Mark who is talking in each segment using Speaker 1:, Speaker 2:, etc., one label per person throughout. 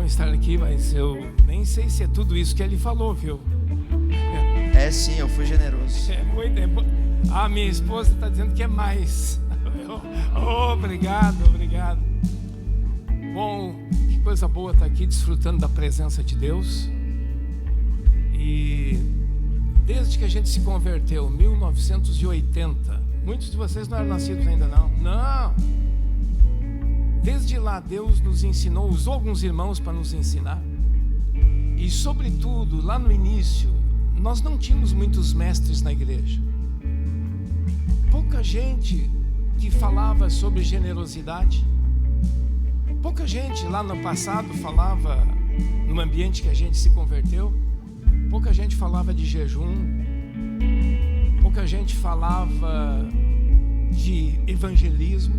Speaker 1: bom estar aqui, mas eu nem sei se é tudo isso que ele falou, viu?
Speaker 2: É sim, eu fui generoso.
Speaker 1: A minha esposa está dizendo que é mais. Obrigado. Bom, que coisa boa estar aqui desfrutando da presença de Deus. E desde que a gente se converteu, 1980, muitos de vocês não eram nascidos ainda não. Desde lá Deus nos ensinou, usou alguns irmãos para nos ensinar. E sobretudo, lá no início, nós não tínhamos muitos mestres na igreja. Pouca gente que falava sobre generosidade. Pouca gente lá no passado falava, no ambiente que a gente se converteu, pouca gente falava de jejum, pouca gente falava de evangelismo,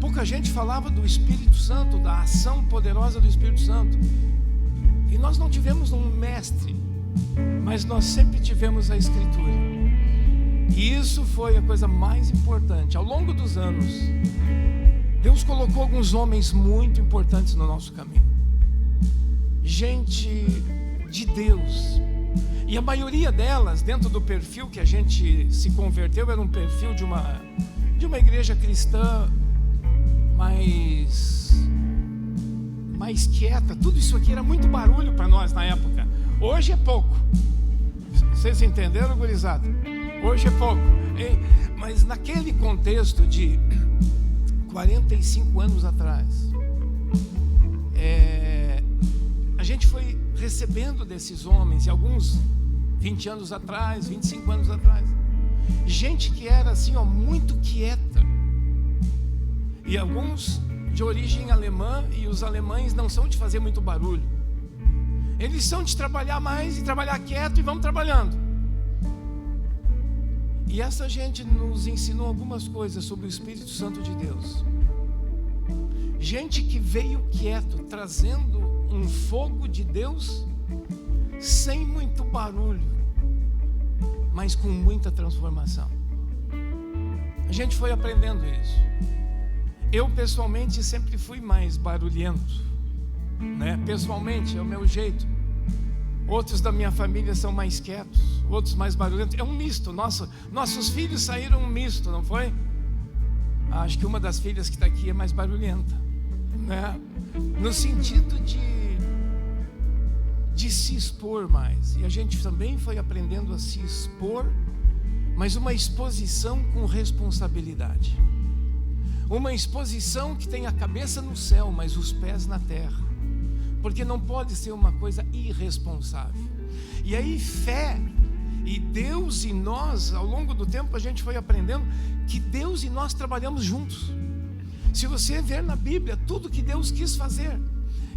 Speaker 1: pouca gente falava do Espírito Santo, da ação poderosa do Espírito Santo. E nós não tivemos um mestre, mas nós sempre tivemos a Escritura. E isso foi a coisa mais importante. Ao longo dos anos, Deus colocou alguns homens muito importantes no nosso caminho. Gente de Deus. E a maioria delas, dentro do perfil que a gente se converteu, era um perfil de uma igreja cristã mais quieta. Tudo isso aqui era muito barulho para nós na época. Hoje é pouco. Vocês entenderam, gurizada? Hoje é pouco. Mas naquele contexto de 45 anos atrás, a gente foi recebendo desses homens, e alguns 20 anos atrás, 25 anos atrás, gente que era assim, muito quieta. E alguns de origem alemã, e os alemães não são de fazer muito barulho. Eles são de trabalhar mais e trabalhar quieto, e vamos trabalhando. E essa gente nos ensinou algumas coisas sobre o Espírito Santo de Deus. Gente que veio quieto, trazendo um fogo de Deus, sem muito barulho, mas com muita transformação. A gente foi aprendendo isso. Eu pessoalmente sempre fui mais barulhento, né? Pessoalmente é o meu jeito. Outros da minha família são mais quietos, outros mais barulhentos. É um misto. Nossos filhos saíram um misto, não foi? Acho que uma das filhas que está aqui é mais barulhenta, né? No sentido de se expor mais. E a gente também foi aprendendo a se expor, mas uma exposição com responsabilidade. Uma exposição que tem a cabeça no céu, mas os pés na terra. Porque não pode ser uma coisa irresponsável. E aí fé e Deus e nós, ao longo do tempo a gente foi aprendendo que Deus e nós trabalhamos juntos. Se você ver na Bíblia, tudo que Deus quis fazer,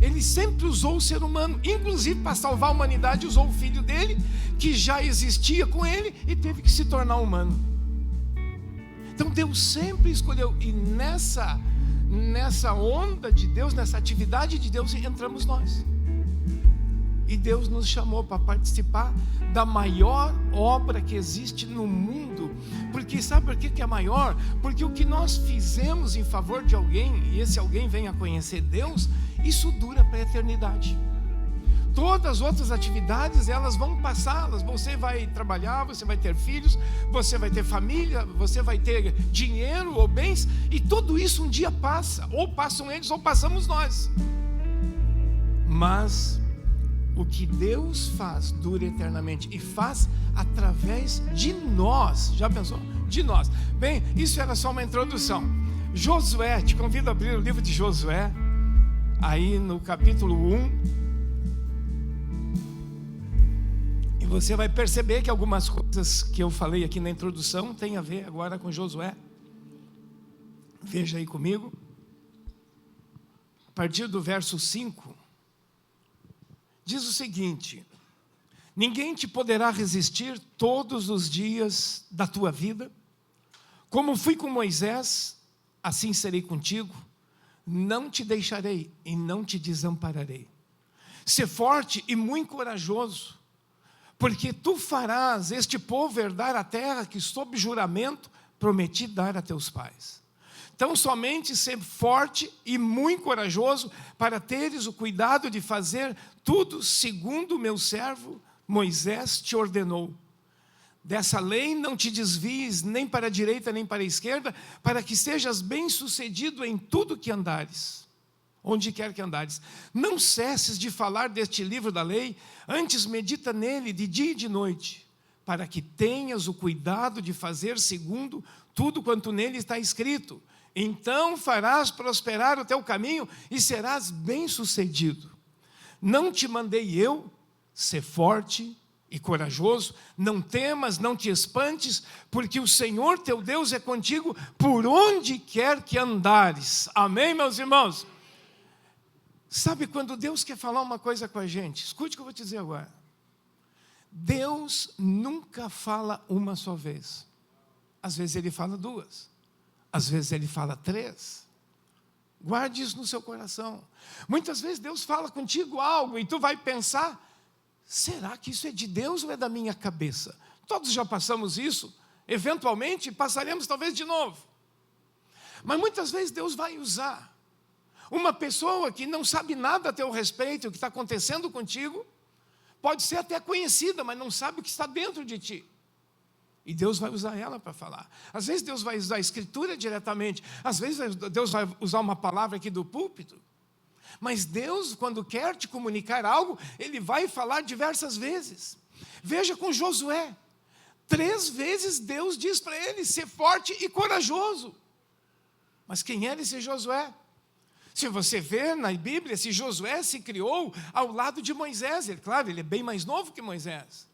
Speaker 1: Ele sempre usou o ser humano. Inclusive para salvar a humanidade, usou o filho dele, que já existia com ele e teve que se tornar humano. Então Deus sempre escolheu. E nessa onda de Deus, nessa atividade de Deus, entramos nós. E Deus nos chamou para participar da maior obra que existe no mundo. Porque sabe por que é maior? Porque o que nós fizemos em favor de alguém, e esse alguém venha conhecer Deus, isso dura para a eternidade. Todas as outras atividades, elas vão passar. Você vai trabalhar, você vai ter filhos, você vai ter família, você vai ter dinheiro ou bens, e tudo isso um dia passa. Ou passam eles ou passamos nós. Mas o que Deus faz dura eternamente, e faz através de nós. Já pensou? De nós. Bem, isso era só uma introdução. Josué, te convido a abrir o livro de Josué, aí no capítulo 1. E você vai perceber que algumas coisas que eu falei aqui na introdução tem a ver agora com Josué. Veja aí comigo. A partir do verso 5, diz o seguinte: ninguém te poderá resistir todos os dias da tua vida. Como fui com Moisés, assim serei contigo. Não te deixarei e não te desampararei. Sê forte e muito corajoso, porque tu farás este povo herdar a terra que sob juramento prometi dar a teus pais. Tão somente ser forte e muito corajoso, para teres o cuidado de fazer tudo segundo o meu servo Moisés te ordenou. Dessa lei não te desvies nem para a direita nem para a esquerda, para que sejas bem-sucedido em tudo que andares, onde quer que andares. Não cesses de falar deste livro da lei, antes medita nele de dia e de noite, para que tenhas o cuidado de fazer segundo tudo quanto nele está escrito. Então farás prosperar o teu caminho e serás bem-sucedido. Não te mandei eu ser forte e corajoso? Não temas, não te espantes, porque o Senhor teu Deus é contigo por onde quer que andares. Amém, meus irmãos? Sabe quando Deus quer falar uma coisa com a gente? Escute o que eu vou te dizer agora. Deus nunca fala uma só vez. Às vezes Ele fala duas. Às vezes Ele fala três. Guarde isso no seu coração. Muitas vezes Deus fala contigo algo e tu vai pensar, será que isso é de Deus ou é da minha cabeça? Todos já passamos isso, eventualmente passaremos talvez de novo. Mas muitas vezes Deus vai usar uma pessoa que não sabe nada a teu respeito, o que está acontecendo contigo, pode ser até conhecida, mas não sabe o que está dentro de ti. E Deus vai usar ela para falar. Às vezes Deus vai usar a Escritura diretamente. Às vezes Deus vai usar uma palavra aqui do púlpito. Mas Deus, quando quer te comunicar algo, Ele vai falar diversas vezes. Veja com Josué. 3 vezes Deus diz para ele ser forte e corajoso. Mas quem era esse Josué? Se você ver na Bíblia, esse Josué se criou ao lado de Moisés. Claro, ele é bem mais novo que Moisés.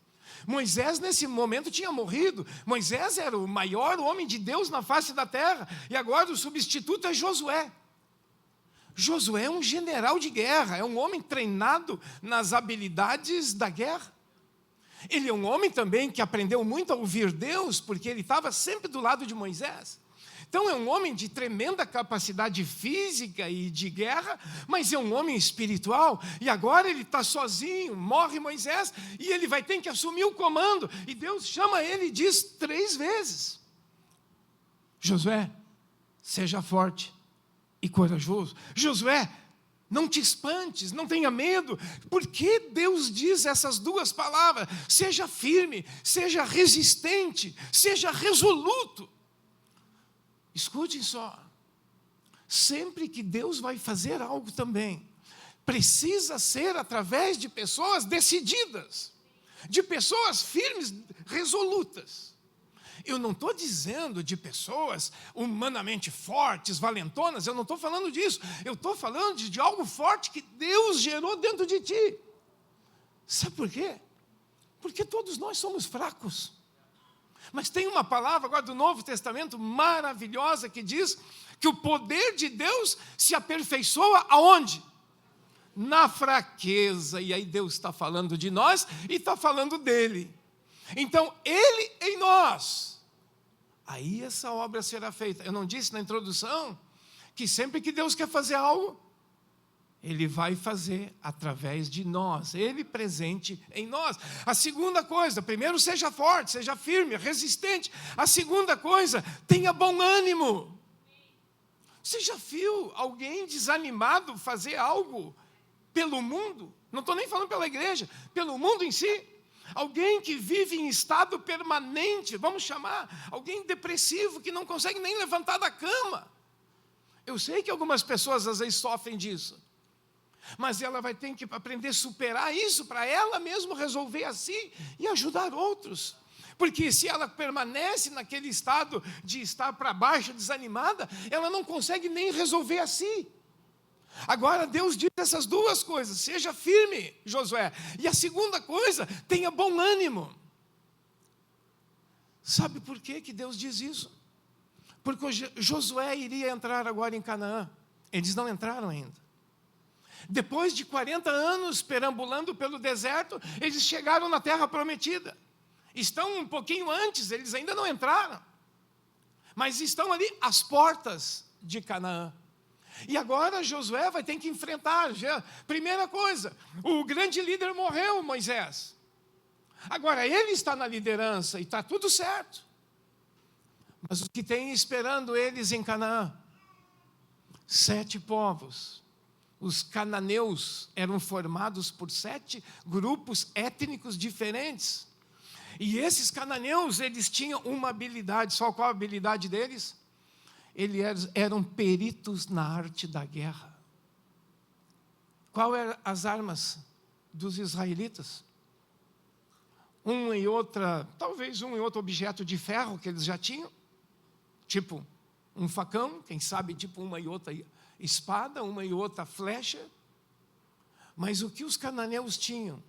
Speaker 1: Moisés nesse momento tinha morrido. Moisés era o maior homem de Deus na face da terra. E agora o substituto é Josué. Josué é um general de guerra, é um homem treinado nas habilidades da guerra. Ele é um homem também que aprendeu muito a ouvir Deus, porque ele estava sempre do lado de Moisés. Então é um homem de tremenda capacidade física e de guerra, mas é um homem espiritual. E agora ele está sozinho, morre Moisés, e ele vai ter que assumir o comando. E Deus chama ele e diz 3 vezes: Josué, seja forte e corajoso. Josué, não te espantes, não tenha medo. Por que Deus diz essas 2 palavras? Seja firme, seja resistente, seja resoluto. Escutem só, sempre que Deus vai fazer algo também, precisa ser através de pessoas decididas, de pessoas firmes, resolutas. Eu não estou dizendo de pessoas humanamente fortes, valentonas, eu não estou falando disso. Eu estou falando de algo forte que Deus gerou dentro de ti. Sabe por quê? Porque todos nós somos fracos. Mas tem uma palavra agora do Novo Testamento maravilhosa que diz que o poder de Deus se aperfeiçoa aonde? Na fraqueza. E aí Deus está falando de nós e está falando dele. Então, Ele em nós. Aí essa obra será feita. Eu não disse na introdução que sempre que Deus quer fazer algo, Ele vai fazer através de nós, Ele presente em nós. A segunda coisa, primeiro seja forte, seja firme, resistente. A segunda coisa, tenha bom ânimo. Você já viu alguém desanimado fazer algo pelo mundo? Não estou nem falando pela igreja, pelo mundo em si. Alguém que vive em estado permanente, vamos chamar, alguém depressivo que não consegue nem levantar da cama. Eu sei que algumas pessoas às vezes sofrem disso. Mas ela vai ter que aprender a superar isso para ela mesma resolver assim e ajudar outros. Porque se ela permanece naquele estado de estar para baixo, desanimada, ela não consegue nem resolver assim. Agora Deus diz essas 2 coisas: seja firme, Josué. E a segunda coisa, tenha bom ânimo. Sabe por que Deus diz isso? Porque Josué iria entrar agora em Canaã. Eles não entraram ainda. Depois de 40 anos perambulando pelo deserto, eles chegaram na terra prometida. Estão um pouquinho antes, eles ainda não entraram. Mas estão ali às portas de Canaã. E agora Josué vai ter que enfrentar. Primeira coisa, o grande líder morreu, Moisés. Agora ele está na liderança e está tudo certo. Mas o que tem esperando eles em Canaã? 7 povos. Os cananeus eram formados por 7 grupos étnicos diferentes. E esses cananeus, eles tinham uma habilidade. Só qual a habilidade deles? Eles eram peritos na arte da guerra. Qual eram as armas dos israelitas? Talvez um e outro objeto de ferro que eles já tinham. Tipo um facão, quem sabe tipo uma e outra espada, uma e outra flecha. Mas o que os cananeus tinham,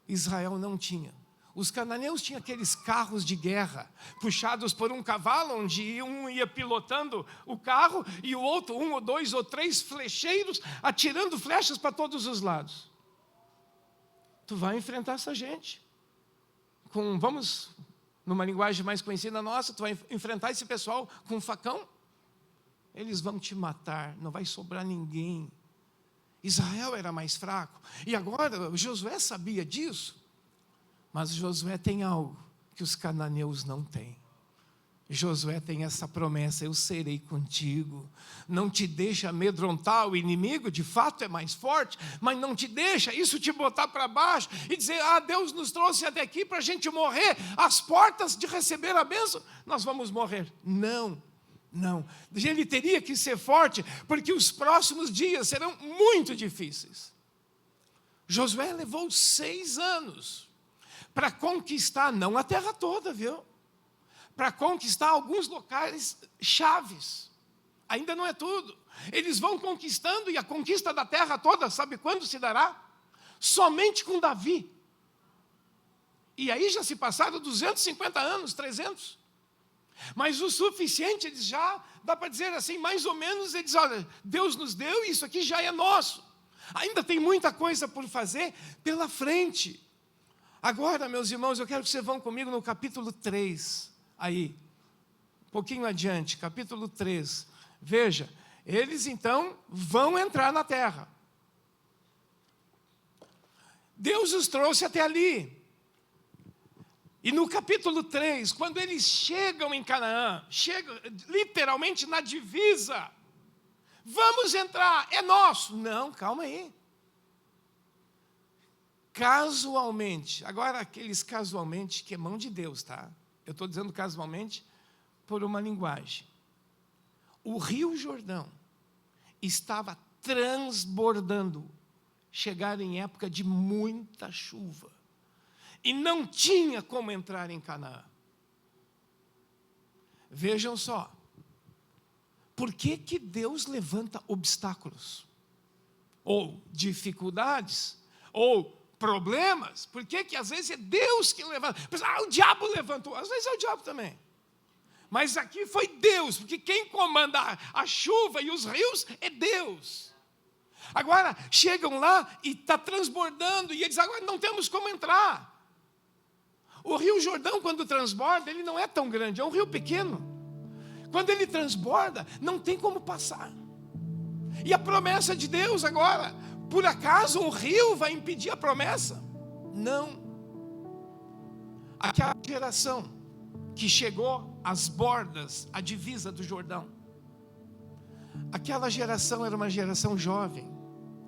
Speaker 1: Israel não tinha. Os cananeus tinham aqueles carros de guerra, puxados por um cavalo, onde um ia pilotando o carro, e o outro, 1 ou 2 ou 3 flecheiros, atirando flechas para todos os lados. Tu vai enfrentar essa gente. Vamos, numa linguagem mais conhecida nossa, tu vai enfrentar esse pessoal com um facão. Eles vão te matar, não vai sobrar ninguém. Israel era mais fraco. E agora, Josué sabia disso. Mas Josué tem algo que os cananeus não têm. Josué tem essa promessa: eu serei contigo. Não te deixa amedrontar o inimigo, de fato é mais forte, mas não te deixa isso te botar para baixo e dizer: Deus nos trouxe até aqui para a gente morrer, às portas de receber a bênção, nós vamos morrer. Não. Ele teria que ser forte, porque os próximos dias serão muito difíceis. Josué levou 6 anos para conquistar, não a terra toda, viu? Para conquistar alguns locais chaves. Ainda não é tudo. Eles vão conquistando, e a conquista da terra toda, sabe quando se dará? Somente com Davi. E aí já se passaram 250 anos, 300. Mas o suficiente, eles já, dá para dizer assim, mais ou menos, eles, olha, Deus nos deu e isso aqui já é nosso. Ainda tem muita coisa por fazer pela frente. Agora, meus irmãos, eu quero que vocês vão comigo no capítulo 3, aí, um pouquinho adiante, capítulo 3. Veja, eles então vão entrar na terra. Deus os trouxe até ali. E no capítulo 3, quando eles chegam em Canaã, chegam literalmente na divisa, vamos entrar, é nosso. Não, calma aí. Casualmente, agora aqueles casualmente que é mão de Deus, tá? Eu estou dizendo casualmente por uma linguagem. O Rio Jordão estava transbordando, chegaram em época de muita chuva, e não tinha como entrar em Canaã. Vejam só, por que Deus levanta obstáculos? Ou dificuldades? Ou problemas? Por que às vezes é Deus que levanta? O diabo levantou, às vezes é o diabo também. Mas aqui foi Deus, porque quem comanda a chuva e os rios é Deus. Agora, chegam lá e está transbordando, e eles agora não temos como entrar. O Rio Jordão, quando transborda, ele não é tão grande, é um rio pequeno. Quando ele transborda, não tem como passar. E a promessa de Deus agora, por acaso um rio vai impedir a promessa? Não. Aquela geração que chegou às bordas, à divisa do Jordão, aquela geração era uma geração jovem.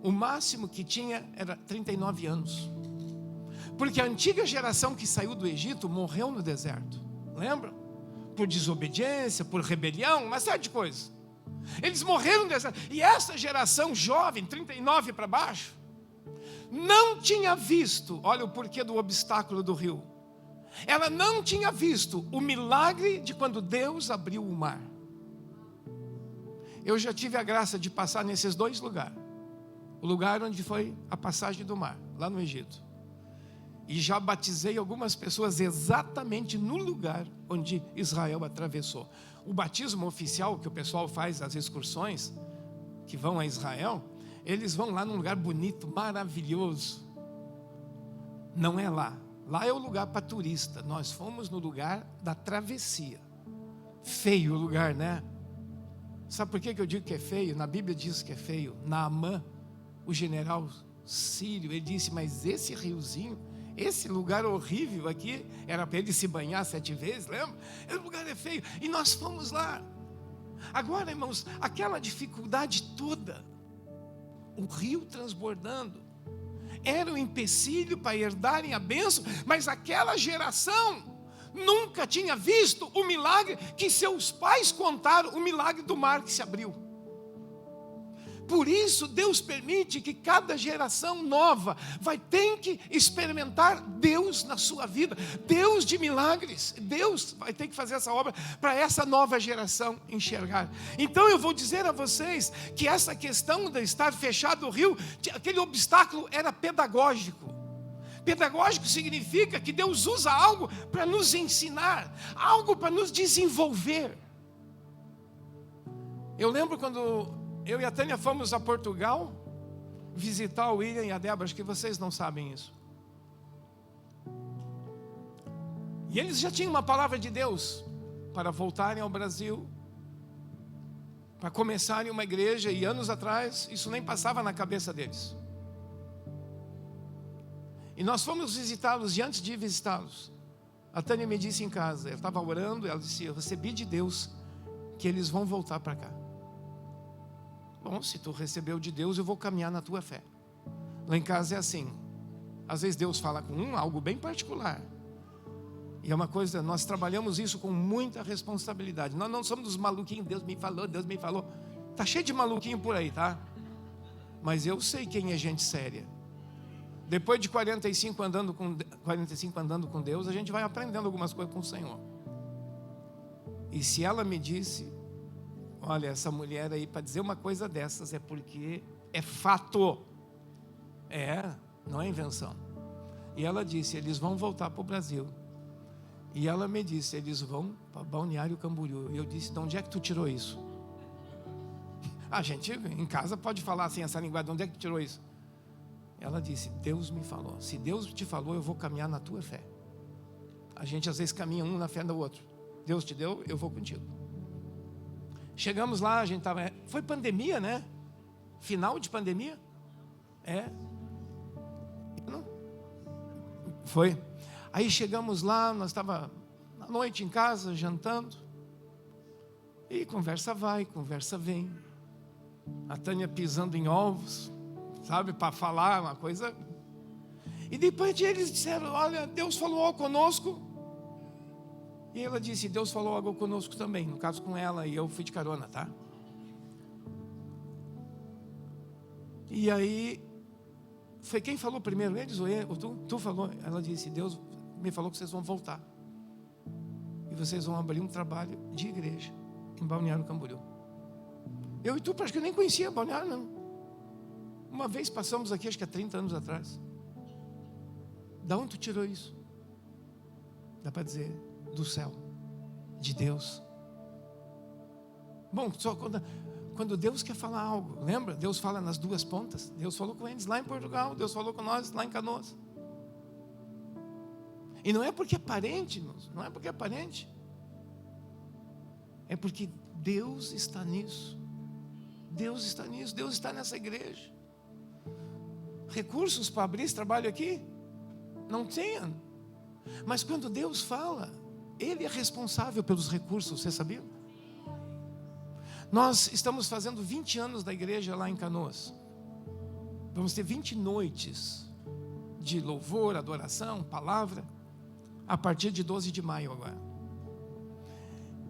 Speaker 1: O máximo que tinha era 39 anos. Porque a antiga geração que saiu do Egito morreu no deserto. Lembram? Por desobediência, por rebelião, uma série de coisas. Eles morreram no deserto. E essa geração jovem, 39 para baixo, não tinha visto, olha o porquê do obstáculo do rio. Ela não tinha visto o milagre de quando Deus abriu o mar. Eu já tive a graça de passar nesses 2 lugares. O lugar onde foi a passagem do mar, lá no Egito. E já batizei algumas pessoas exatamente no lugar onde Israel atravessou. O batismo oficial que o pessoal faz, as excursões que vão a Israel, eles vão lá num lugar bonito, maravilhoso. Não é lá. Lá é o lugar para turista. Nós fomos no lugar da travessia. Feio o lugar, né? Sabe por que eu digo que é feio? Na Bíblia diz que é feio. Naamã, o general sírio, ele disse: mas esse riozinho, esse lugar horrível aqui, era para ele se banhar 7 vezes, lembra? Esse lugar é feio. E nós fomos lá. Agora, irmãos, aquela dificuldade toda, o rio transbordando, era um empecilho para herdarem a bênção, mas aquela geração nunca tinha visto o milagre que seus pais contaram, o milagre do mar que se abriu. Por isso Deus permite que cada geração nova vai ter que experimentar Deus na sua vida, Deus de milagres. Deus vai ter que fazer essa obra para essa nova geração enxergar. Então eu vou dizer a vocês que essa questão de estar fechado o rio, aquele obstáculo era pedagógico. Pedagógico significa que Deus usa algo para nos ensinar, algo para nos desenvolver. Eu lembro quando eu e a Tânia fomos a Portugal visitar o William e a Débora, acho que vocês não sabem isso. E eles já tinham uma palavra de Deus para voltarem ao Brasil, para começarem uma igreja, e anos atrás isso nem passava na cabeça deles. E nós fomos visitá-los, e antes de visitá-los, a Tânia me disse em casa, eu estava orando, ela disse: eu recebi de Deus que eles vão voltar para cá. Bom, se tu recebeu de Deus, eu vou caminhar na tua fé. Lá em casa é assim, às vezes Deus fala com algo bem particular, e é uma coisa, nós trabalhamos isso com muita responsabilidade. Nós não somos dos maluquinhos, Deus me falou. Está cheio de maluquinho por aí, tá? Mas eu sei quem é gente séria. Depois de 45 andando com Deus, a gente vai aprendendo algumas coisas com o Senhor. E se ela me disse: olha, essa mulher aí, para dizer uma coisa dessas, é porque é fato. Não é invenção. E ela disse: eles vão voltar para o Brasil. E ela me disse: eles vão para Balneário Camboriú. E eu disse: de onde é que tu tirou isso? A gente em casa pode falar assim, essa linguagem, de onde é que tu tirou isso? Ela disse: Deus me falou. Se Deus te falou, eu vou caminhar na tua fé. A gente às vezes caminha um na fé do outro. Deus te deu, eu vou contigo. Chegamos lá, a gente estava... Foi pandemia, né? Final de pandemia? Não? Foi. Aí chegamos lá, nós estávamos à noite em casa, jantando. E conversa vai, conversa vem. A Tânia pisando em ovos, sabe, para falar uma coisa. E depois eles disseram: olha, Deus falou algo conosco. E ela disse: Deus falou algo conosco também. No caso com ela, e eu fui de carona, tá? E aí, foi quem falou primeiro? Eles ou eu? Tu falou? Ela disse: Deus me falou que vocês vão voltar. E vocês vão abrir um trabalho de igreja em Balneário Camboriú. Eu e tu praticamente nem conhecia Balneário, não. Uma vez passamos aqui, acho que há 30 anos atrás. Da onde tu tirou isso? Dá para dizer: do céu, de Deus. Bom, só quando Deus quer falar algo, lembra? Deus fala nas duas pontas. Deus falou com eles lá em Portugal, Deus falou com nós lá em Canoas. E não é porque é parente, não é porque é parente. É porque Deus está nisso. Deus está nisso, Deus está nessa igreja. Recursos para abrir esse trabalho aqui? Não tenha. Mas quando Deus fala, Ele é responsável pelos recursos, você sabia? Nós estamos fazendo 20 anos da igreja lá em Canoas. Vamos ter 20 noites de louvor, adoração, palavra, a partir de 12 de maio agora.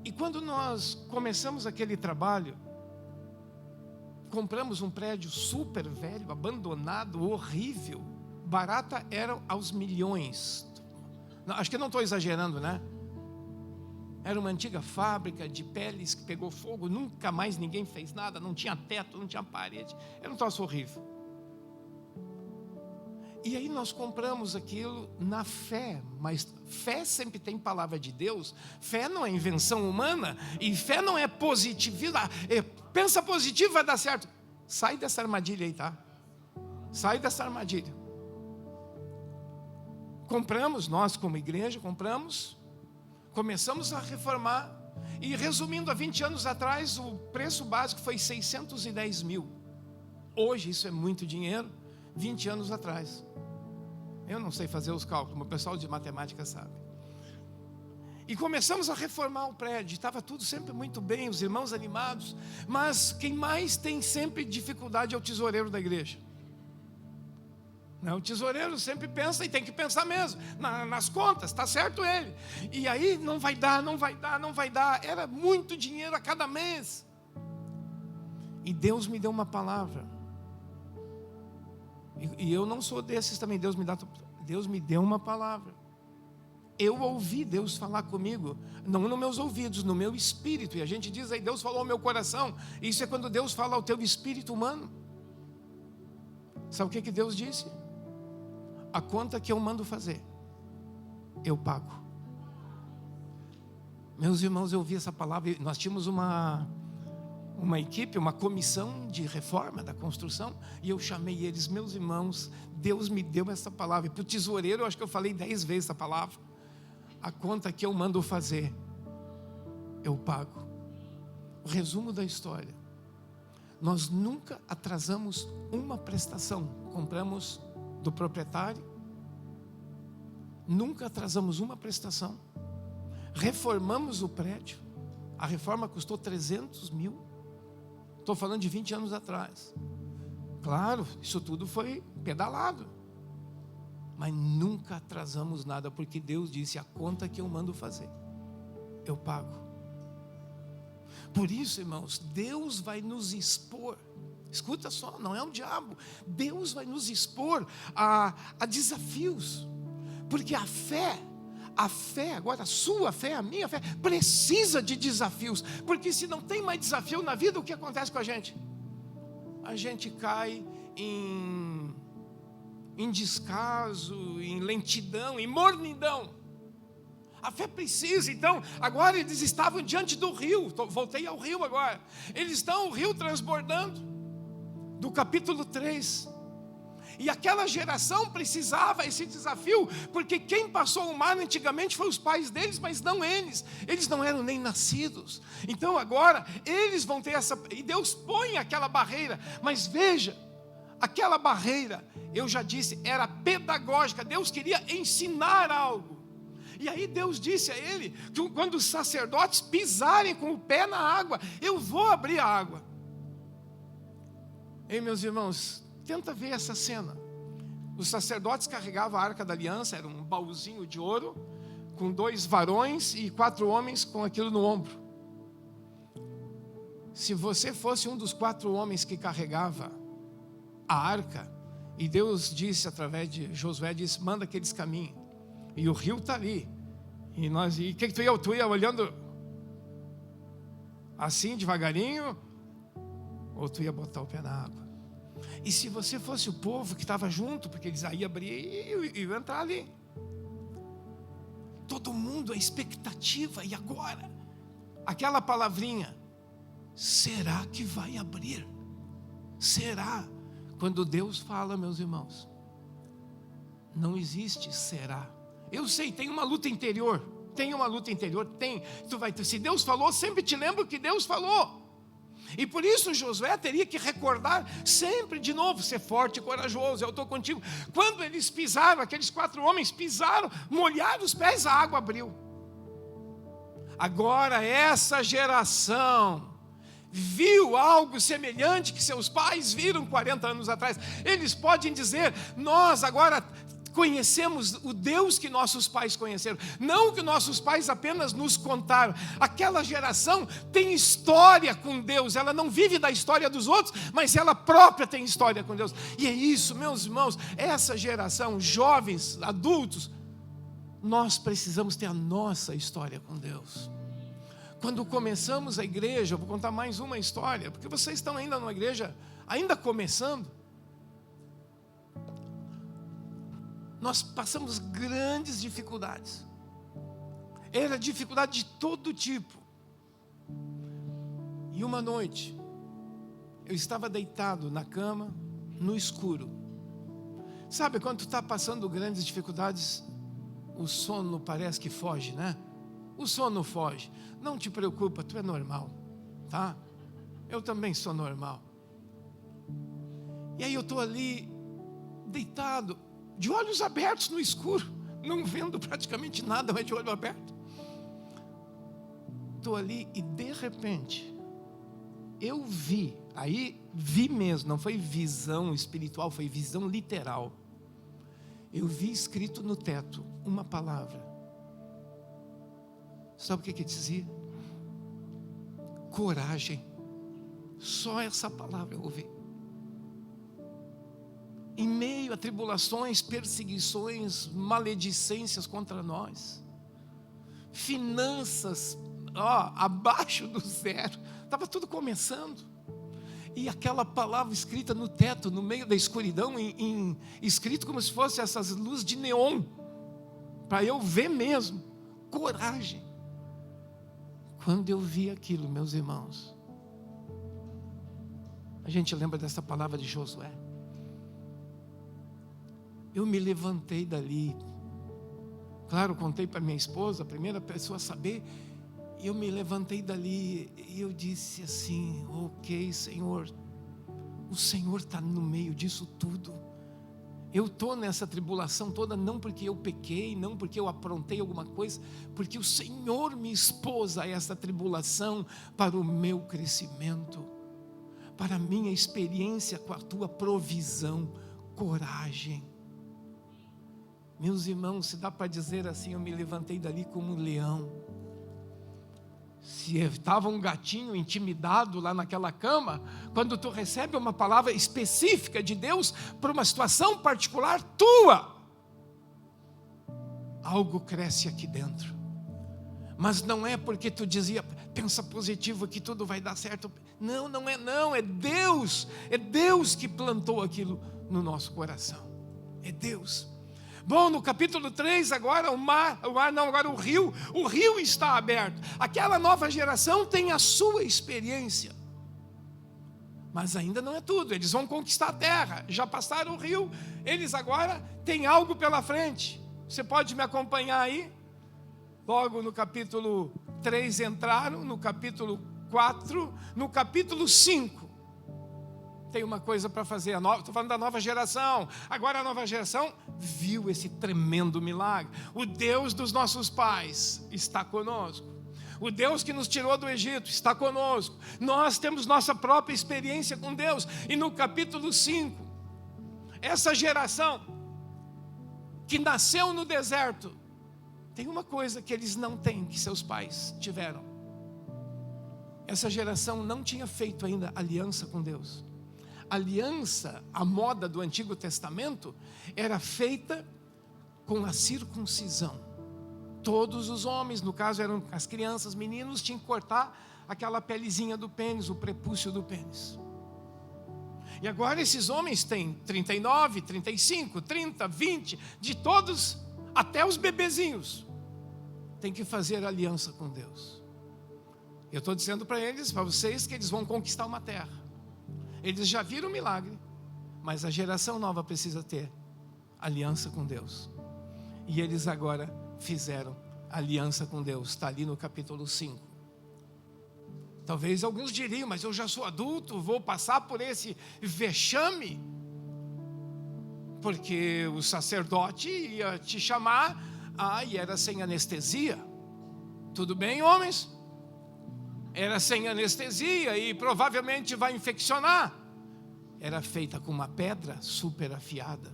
Speaker 1: E quando nós começamos aquele trabalho, compramos um prédio super velho, abandonado, horrível. Barata era aos milhões. Não, acho que não estou exagerando, né? Era uma antiga fábrica de peles que pegou fogo, nunca mais ninguém fez nada, não tinha teto, não tinha parede, era um troço horrível. E aí nós compramos aquilo na fé, mas fé sempre tem palavra de Deus, fé não é invenção humana, e fé não é positivismo, pensa positivo vai dar certo. Sai dessa armadilha aí, tá? Sai dessa armadilha. Compramos, nós como igreja, começamos a reformar, e resumindo, há 20 anos atrás, o preço básico foi 610 mil. Hoje isso é muito dinheiro, 20 anos atrás. Eu não sei fazer os cálculos, mas o pessoal de matemática sabe. E começamos a reformar o prédio. Estava tudo sempre muito bem, os irmãos animados. Mas quem mais tem sempre dificuldade é o tesoureiro da igreja. O tesoureiro sempre pensa, e tem que pensar mesmo, nas contas, está certo ele. E aí não vai dar. Era muito dinheiro a cada mês. E Deus me deu uma palavra. E eu não sou desses também. Deus me deu uma palavra. Eu ouvi Deus falar comigo, não nos meus ouvidos, no meu espírito. E a gente diz aí, Deus falou ao meu coração. Isso é quando Deus fala ao teu espírito humano. Sabe o que Deus disse? A conta que eu mando fazer, eu pago. Meus irmãos, eu ouvi essa palavra. Nós tínhamos uma equipe, uma comissão de reforma da construção, e eu chamei eles, meus irmãos, Deus me deu essa palavra. E para o tesoureiro, eu acho que eu falei 10 vezes essa palavra. A conta que eu mando fazer, eu pago. O resumo da história: nós nunca atrasamos uma prestação. Compramos do proprietário, nunca atrasamos uma prestação. Reformamos o prédio. A reforma custou 300 mil. Estou falando de 20 anos atrás. Claro, isso tudo foi pedalado. Mas nunca atrasamos nada, porque Deus disse: a conta que eu mando fazer, eu pago. Por isso, irmãos, Deus vai nos expor. Escuta só, não é um diabo. Deus vai nos expor a desafios. Porque a fé, agora a sua fé, a minha fé, precisa de desafios. Porque se não tem mais desafio na vida, o que acontece com a gente? A gente cai em descaso, em lentidão, em mornidão. A fé precisa. Então, agora eles estavam diante do rio. Voltei ao rio agora. Eles estão, o rio transbordando, do capítulo 3. E aquela geração precisava esse desafio, porque quem passou o mar antigamente foi os pais deles, mas não eles. Eles não eram nem nascidos. Então agora eles vão ter essa, e Deus põe aquela barreira. Mas veja, aquela barreira, eu já disse, era pedagógica. Deus queria ensinar algo. E aí Deus disse a ele que quando os sacerdotes pisarem com o pé na água, eu vou abrir a água. Ei, meus irmãos, tenta ver essa cena. Os sacerdotes carregavam a arca da aliança, era um baúzinho de ouro, com 2 varões e 4 homens com aquilo no ombro. Se você fosse um dos 4 homens que carregava a arca, e Deus disse através de Josué, disse: manda que eles caminhem, e o rio está ali, e o que tu ia? Tu ia olhando assim devagarinho, ou tu ia botar o pé na água? E se você fosse o povo que estava junto, porque eles aí abrir e iam entrar ali, todo mundo, a expectativa, e agora? Aquela palavrinha: será que vai abrir? Será? Quando Deus fala, meus irmãos, não existe será. Eu sei, tem uma luta interior. Tem. Se Deus falou, sempre te lembro que Deus falou. E por isso Josué teria que recordar sempre de novo: ser forte e corajoso, eu estou contigo. Quando eles pisaram, aqueles 4 homens pisaram, molharam os pés, a água abriu. Agora essa geração viu algo semelhante que seus pais viram 40 anos atrás. Eles podem dizer: nós agora conhecemos o Deus que nossos pais conheceram, não que nossos pais apenas nos contaram. Aquela geração tem história com Deus, ela não vive da história dos outros, mas ela própria tem história com Deus. E é isso, meus irmãos, essa geração, jovens, adultos, nós precisamos ter a nossa história com Deus. Quando começamos a igreja, eu vou contar mais uma história, porque vocês estão ainda numa igreja, ainda começando. Nós passamos grandes dificuldades. Era dificuldade de todo tipo. E uma noite, eu estava deitado na cama, no escuro. Sabe quando tu está passando grandes dificuldades, o sono parece que foge, né? O sono foge. Não te preocupa, tu é normal, tá? Eu também sou normal. E aí eu estou ali, deitado, de olhos abertos no escuro, não vendo praticamente nada, mas de olho aberto. estou ali e de repente eu vi, aí vi mesmo, não foi visão espiritual, foi visão literal. Eu vi escrito no teto uma palavra. Sabe o que dizia? Coragem. Só essa palavra eu ouvi. Em meio a tribulações, perseguições, maledicências contra nós, finanças abaixo do zero, estava tudo começando, e aquela palavra escrita no teto, no meio da escuridão, escrito como se fosse essas luzes de neon, para eu ver mesmo, coragem. Quando eu vi aquilo, meus irmãos, a gente lembra dessa palavra de Josué. Eu me levantei dali. Claro, contei para minha esposa, a primeira pessoa a saber. E eu me levantei dali e eu disse assim: ok, Senhor, o Senhor está no meio disso tudo. Eu estou nessa tribulação toda não porque eu pequei, não porque eu aprontei alguma coisa, porque o Senhor me expôs a essa tribulação para o meu crescimento, para a minha experiência com a tua provisão. Coragem. Meus irmãos, se dá para dizer assim, eu me levantei dali como um leão. Se estava um gatinho intimidado lá naquela cama, quando tu recebe uma palavra específica de Deus para uma situação particular tua, algo cresce aqui dentro. Mas não é porque tu dizia, pensa positivo que tudo vai dar certo. Não, não é não, é Deus que plantou aquilo no nosso coração. É Deus. Bom, no capítulo 3 agora agora o rio está aberto. Aquela nova geração tem a sua experiência. Mas ainda não é tudo, eles vão conquistar a terra, já passaram o rio, eles agora têm algo pela frente. Você pode me acompanhar aí? Logo no capítulo 3 entraram, no capítulo 4, no capítulo 5. Tem uma coisa para fazer, estou falando da nova geração. Agora a nova geração viu esse tremendo milagre. O Deus dos nossos pais está conosco. O Deus que nos tirou do Egito está conosco. Nós temos nossa própria experiência com Deus. E no capítulo 5, essa geração que nasceu no deserto, tem uma coisa que eles não têm, que seus pais tiveram. Essa geração não tinha feito ainda aliança com Deus. Aliança, a moda do Antigo Testamento, era feita com a circuncisão. Todos os homens, no caso eram as crianças, meninos, tinham que cortar aquela pelezinha do pênis, o prepúcio do pênis. E agora esses homens têm 39, 35, 30, 20, de todos, até os bebezinhos, tem que fazer aliança com Deus. Eu estou dizendo para eles, para vocês, que eles vão conquistar uma terra. Eles já viram o milagre, mas a geração nova precisa ter aliança com Deus. E eles agora fizeram aliança com Deus. Está ali no capítulo 5. Talvez alguns diriam, mas eu já sou adulto, vou passar por esse vexame, porque o sacerdote ia te chamar, e era sem anestesia. Tudo bem, homens? Era sem anestesia e provavelmente vai infeccionar. Era feita com uma pedra super afiada.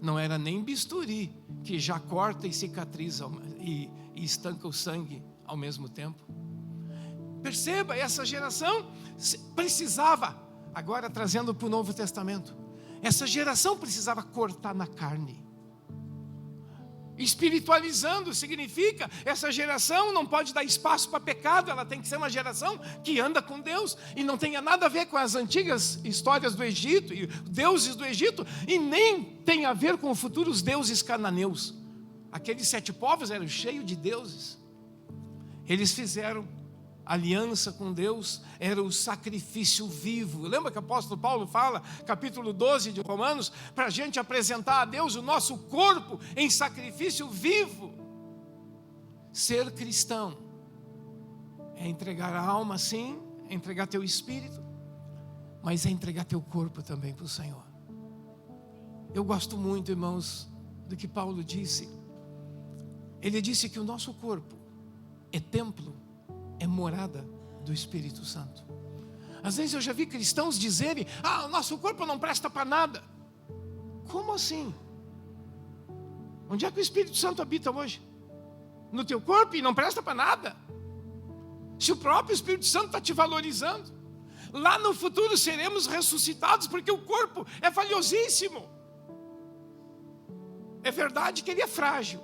Speaker 1: Não era nem bisturi, que já corta e cicatriza e estanca o sangue ao mesmo tempo. Perceba, essa geração precisava, agora trazendo para o Novo Testamento, essa geração precisava cortar na carne. Espiritualizando significa, essa geração não pode dar espaço para pecado, ela tem que ser uma geração que anda com Deus, e não tenha nada a ver com as antigas histórias do Egito, e deuses do Egito, e nem tem a ver com os futuros deuses cananeus. Aqueles 7 povos eram cheios de deuses. Eles fizeram aliança com Deus, era o sacrifício vivo. Lembra que o apóstolo Paulo fala, capítulo 12 de Romanos, para a gente apresentar a Deus o nosso corpo em sacrifício vivo. Ser cristão é entregar a alma, sim, é entregar teu espírito, mas é entregar teu corpo também para o Senhor. Eu gosto muito, irmãos, do que Paulo disse. Ele disse que o nosso corpo é templo é morada do Espírito Santo. Às vezes eu já vi cristãos dizerem: o nosso corpo não presta para nada. Como assim? Onde é que o Espírito Santo habita hoje? No teu corpo e não presta para nada? Se o próprio Espírito Santo está te valorizando. Lá no futuro seremos ressuscitados, porque o corpo é valiosíssimo. É verdade que ele é frágil.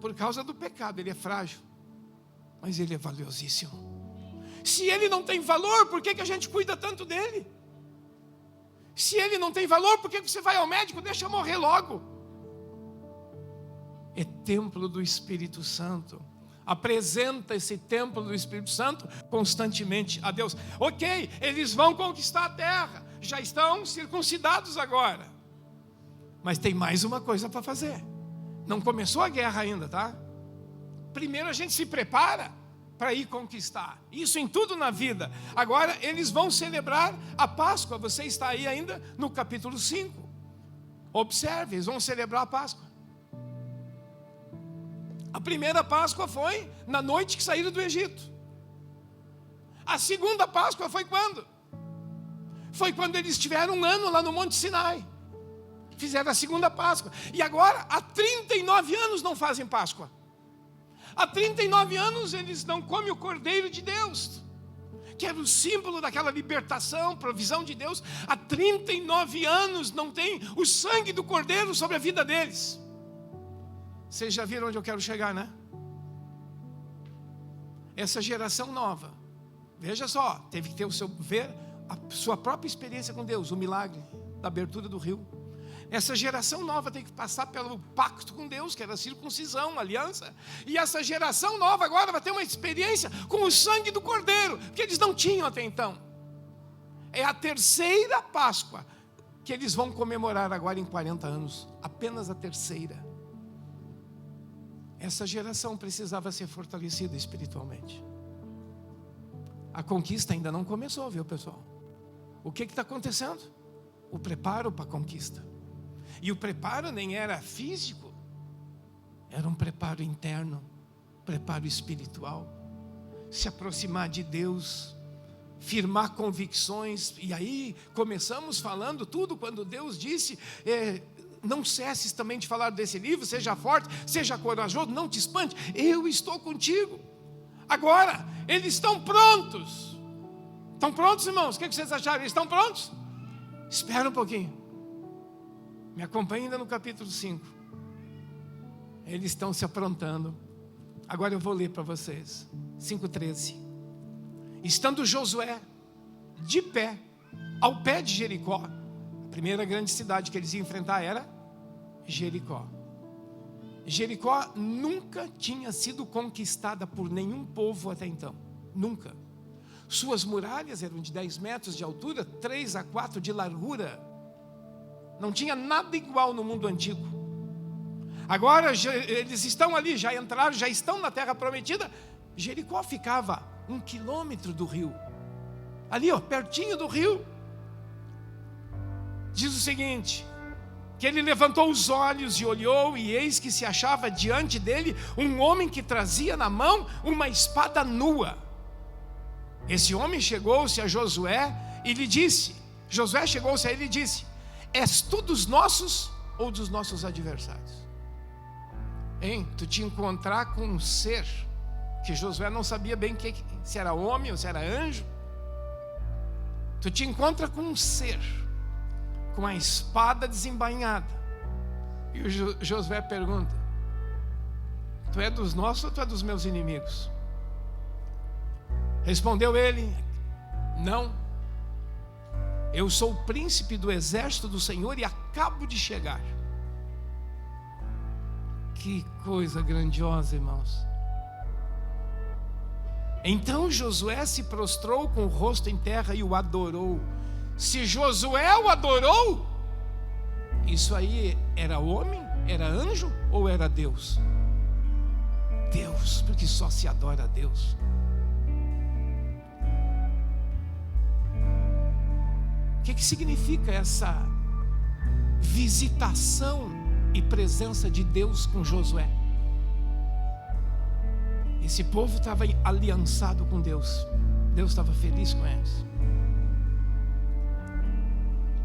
Speaker 1: Por causa do pecado ele é frágil. Mas ele é valiosíssimo. Se ele não tem valor, por que a gente cuida tanto dele? Se ele não tem valor, por que você vai ao médico? Deixa eu morrer logo. É templo do Espírito Santo. Apresenta esse templo do Espírito Santo constantemente a Deus. Ok, eles vão conquistar a terra. Já estão circuncidados agora. Mas tem mais uma coisa para fazer. Não começou a guerra ainda, tá? Primeiro a gente se prepara para ir conquistar. Isso em tudo na vida. Agora eles vão celebrar a Páscoa. Você está aí ainda no capítulo 5. Observe, eles vão celebrar a Páscoa. A primeira Páscoa foi na noite que saíram do Egito. A segunda Páscoa foi quando? Foi quando eles tiveram um ano lá no Monte Sinai. Fizeram a segunda Páscoa. E agora, há 39 anos não fazem Páscoa. Há 39 anos eles não comem o Cordeiro de Deus, que era o símbolo daquela libertação, provisão de Deus. Há 39 anos não tem o sangue do Cordeiro sobre a vida deles. Vocês já viram onde eu quero chegar, né? Essa geração nova, veja só, teve que ter ver a sua própria experiência com Deus, o milagre da abertura do rio. Essa geração nova tem que passar pelo pacto com Deus, que era a circuncisão, a aliança. E essa geração nova agora vai ter uma experiência com o sangue do Cordeiro, que eles não tinham até então. É a terceira Páscoa que eles vão comemorar agora em 40 anos. Apenas a terceira. Essa geração precisava ser fortalecida espiritualmente. A conquista ainda não começou, viu, pessoal? O que está acontecendo? O preparo para a conquista. E o preparo nem era físico, era um preparo interno, preparo espiritual. Se aproximar de Deus, firmar convicções. E aí começamos falando tudo quando Deus disse: não cesses também de falar desse livro, seja forte, seja corajoso, não te espante, eu estou contigo. Agora, eles estão prontos. Estão prontos, irmãos? O que vocês acharam? Eles estão prontos? Espera um pouquinho. Me acompanhe ainda no capítulo 5. Eles estão se aprontando. Agora eu vou ler para vocês. 5:13. Estando Josué de pé, ao pé de Jericó. A primeira grande cidade que eles iam enfrentar era Jericó. Jericó nunca tinha sido conquistada por nenhum povo até então. Nunca. Suas muralhas eram de 10 metros de altura, 3 a 4 de largura. Não tinha nada igual no mundo antigo. Agora eles estão ali, já entraram, já estão na terra prometida. Jericó ficava 1 quilômetro do rio. Ali, pertinho do rio. Diz o seguinte: que ele levantou os olhos e olhou, e eis que se achava diante dele um homem que trazia na mão uma espada nua. Esse homem chegou-se a Josué e lhe disse: Josué chegou-se a ele e disse: és tu dos nossos ou dos nossos adversários? Hein? Tu te encontrar com um ser que Josué não sabia bem se era homem ou se era anjo. Tu te encontra com um ser com a espada desembainhada. E o Josué pergunta: tu é dos nossos ou tu é dos meus inimigos? Respondeu ele: não, eu sou o príncipe do exército do Senhor e acabo de chegar. Que coisa grandiosa, irmãos. Então Josué se prostrou com o rosto em terra e o adorou. Se Josué o adorou, isso aí era homem, era anjo ou era Deus? Deus, porque só se adora a Deus. O que significa essa visitação e presença de Deus com Josué? Esse povo estava aliançado com Deus. Deus estava feliz com eles.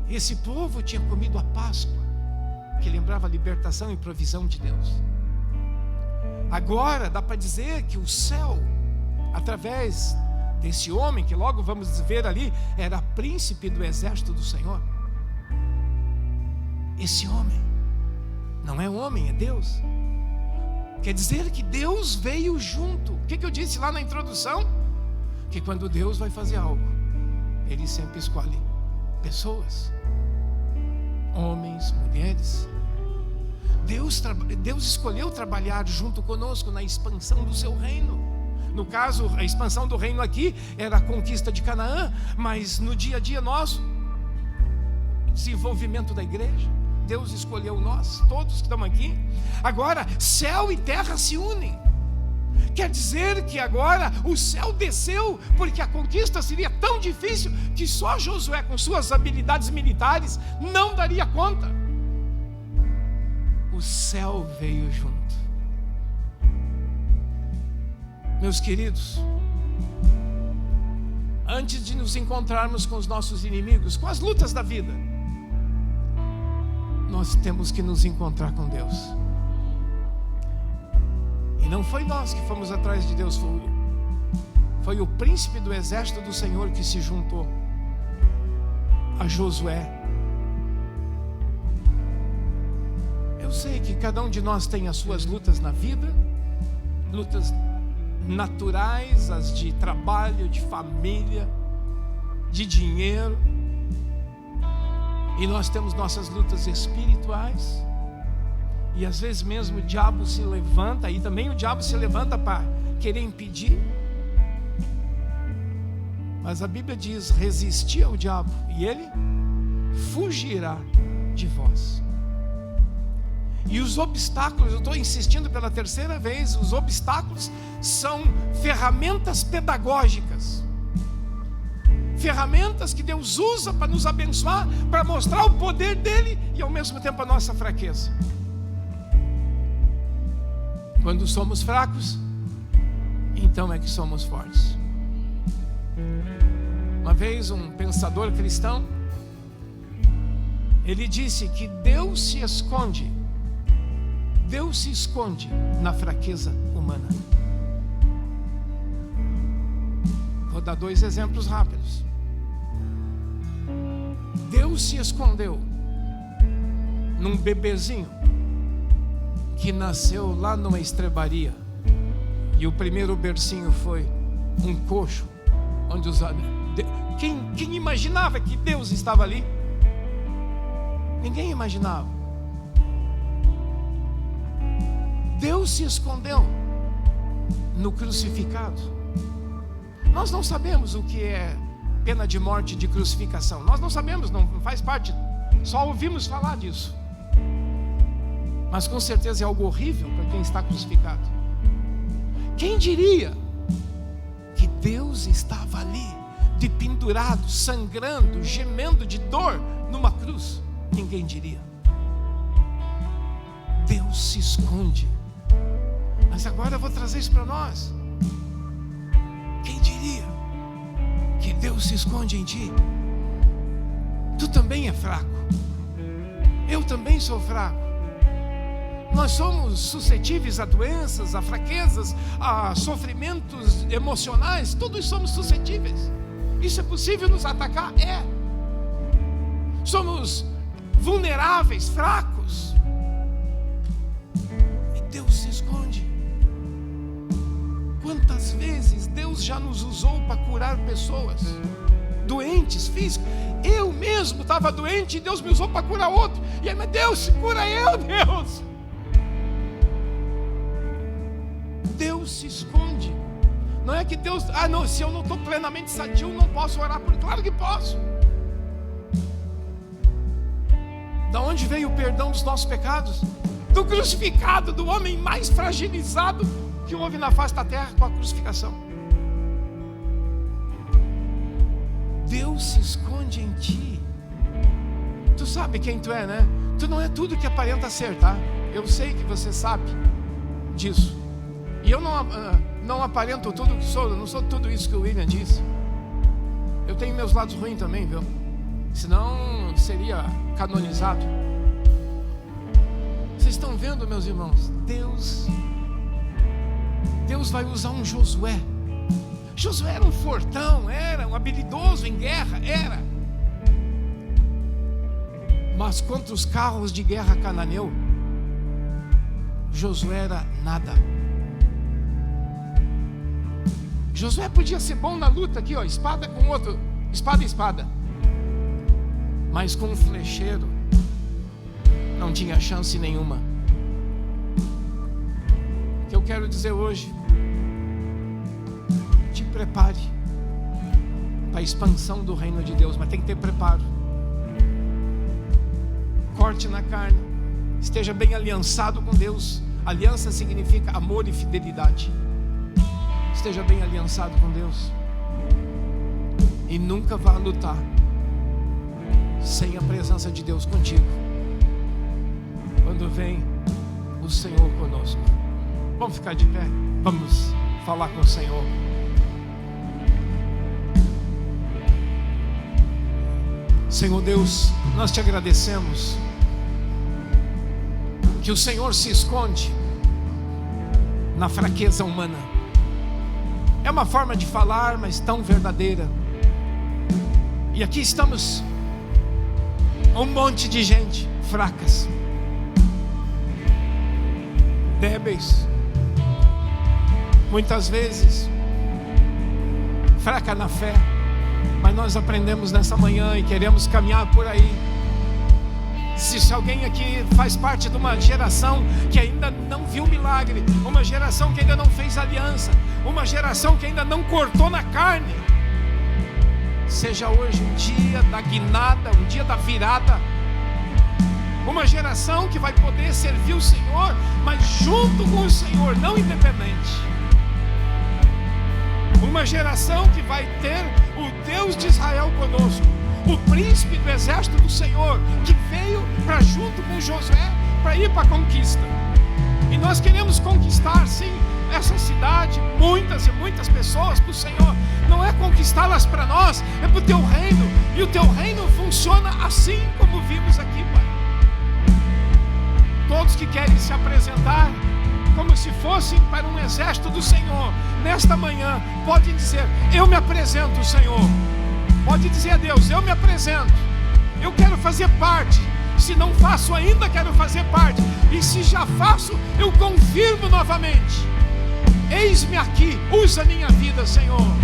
Speaker 1: Esse povo tinha comido a Páscoa, que lembrava a libertação e provisão de Deus. Agora dá para dizer que o céu, através desse homem, que logo vamos ver ali, era príncipe do exército do Senhor. Esse homem não é homem, é Deus. Quer dizer que Deus veio junto. O que eu disse lá na introdução? Que quando Deus vai fazer algo, Ele sempre escolhe pessoas, homens, mulheres. Deus escolheu trabalhar junto conosco na expansão do seu reino. No caso, a expansão do reino aqui era a conquista de Canaã, mas no dia a dia nosso, desenvolvimento da igreja, Deus escolheu nós, todos que estamos aqui. Agora, céu e terra se unem. Quer dizer que agora o céu desceu, porque a conquista seria tão difícil que só Josué, com suas habilidades militares, não daria conta. O céu veio junto. Meus queridos, antes de nos encontrarmos com os nossos inimigos, com as lutas da vida, nós temos que nos encontrar com Deus. E não foi nós que fomos atrás de Deus, foi o príncipe do exército do Senhor que se juntou a Josué. Eu sei que cada um de nós tem as suas lutas na vida, lutas naturais, as de trabalho, de família, de dinheiro. E nós temos nossas lutas espirituais. E às vezes mesmo o diabo se levanta, e também o diabo se levanta para querer impedir. Mas a Bíblia diz: resistir ao diabo e ele fugirá de vós. E os obstáculos, eu estou insistindo pela terceira vez, os obstáculos são ferramentas pedagógicas. Ferramentas que Deus usa para nos abençoar, para mostrar o poder dele e ao mesmo tempo a nossa fraqueza. Quando somos fracos, então é que somos fortes. Uma vez um pensador cristão, ele disse que Deus se esconde na fraqueza humana. Vou dar 2 exemplos rápidos. Deus se escondeu num bebezinho que nasceu lá numa estrebaria, e o primeiro bercinho foi um coxo, onde quem imaginava que Deus estava ali? Ninguém imaginava. Deus se escondeu no crucificado. Nós não sabemos o que é pena de morte, de crucificação. Nós não sabemos, não faz parte. Só ouvimos falar disso. Mas com certeza é algo horrível para quem está crucificado. Quem diria que Deus estava ali, de pendurado, sangrando, gemendo de dor numa cruz? Ninguém diria. Deus se esconde. Mas agora eu vou trazer isso para nós. Quem diria que Deus se esconde em ti? Tu também é fraco. Eu também sou fraco. Nós somos suscetíveis a doenças, a fraquezas, a sofrimentos emocionais. Todos somos suscetíveis. Isso é possível nos atacar? É. Somos vulneráveis, fracos. E Deus se esconde. Quantas vezes Deus já nos usou para curar pessoas doentes, físicos? Eu mesmo estava doente e Deus me usou para curar outro. E aí, mas Deus, cura eu, Deus. Deus se esconde. Não é que Deus, não, se eu não estou plenamente sadio, não posso orar por ele. Claro que posso. Da onde veio o perdão dos nossos pecados? Do crucificado, do homem mais fragilizado que houve na face da terra, com a crucificação. Deus se esconde em ti. Tu sabe quem tu é, né? Tu não é tudo que aparenta ser, tá? Eu sei que você sabe disso. E eu não aparento tudo que sou, eu não sou tudo isso que o William disse. Eu tenho meus lados ruins também, viu? Senão seria canonizado. Vocês estão vendo, meus irmãos? Deus vai usar um Josué. Josué era um fortão, era um habilidoso em guerra, era. Mas contra os carros de guerra cananeu, Josué era nada. Josué podia ser bom na luta aqui, ó, espada com outro, espada e espada. Mas com um flecheiro não tinha chance nenhuma. O que eu quero dizer hoje: te prepare para a expansão do reino de Deus, mas tem que ter preparo. Corte na carne, esteja bem aliançado com Deus. Aliança significa amor e fidelidade. Esteja bem aliançado com Deus e nunca vá lutar sem a presença de Deus contigo. Quando vem o Senhor conosco, vamos ficar de pé, vamos falar com o Senhor. Senhor Deus, nós te agradecemos que o Senhor se esconde na fraqueza humana. É uma forma de falar, mas tão verdadeira. E aqui estamos, um monte de gente fracas, débeis, muitas vezes fraca na fé. Mas nós aprendemos nessa manhã e queremos caminhar por aí. Se alguém aqui faz parte de uma geração que ainda não viu milagre, uma geração que ainda não fez aliança, uma geração que ainda não cortou na carne, seja hoje um dia da guinada, um dia da virada. Uma geração que vai poder servir o Senhor, mas junto com o Senhor, não independente. Uma geração que vai ter o Deus de Israel conosco, o príncipe do exército do Senhor, que veio para junto com Josué, para ir para a conquista. E nós queremos conquistar, sim, essa cidade, muitas e muitas pessoas para o Senhor. Não é conquistá-las para nós, é para o teu reino. E o teu reino funciona assim como vimos aqui, Pai. Todos que querem se apresentar como se fossem para um exército do Senhor, nesta manhã, pode dizer: eu me apresento, Senhor. Pode dizer a Deus: eu me apresento, eu quero fazer parte. Se não faço ainda, quero fazer parte. E se já faço, eu confirmo novamente: eis-me aqui, usa minha vida, Senhor.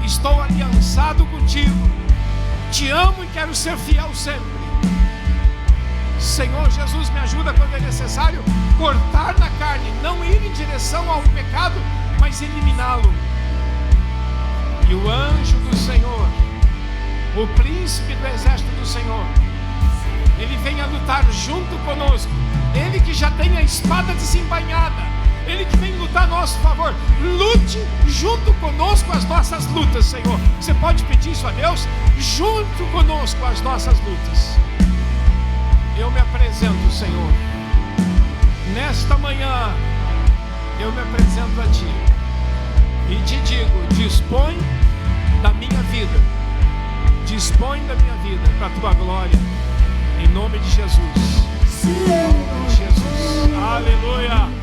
Speaker 1: Estou aliançado contigo, te amo e quero ser fiel sempre. Senhor Jesus, me ajuda quando é necessário cortar na carne, não ir em direção ao pecado, mas eliminá-lo. E o anjo do Senhor, o príncipe do exército do Senhor, ele vem a lutar junto conosco. Ele que já tem a espada desembainhada, ele que vem lutar a nosso favor. Lute junto conosco as nossas lutas, Senhor. Você pode pedir isso a Deus? Junto conosco as nossas lutas. Eu me apresento, Senhor. Nesta manhã, eu me apresento a Ti e te digo: dispõe da minha vida, dispõe da minha vida para a Tua glória, em nome de Jesus. Em nome de Jesus. Aleluia.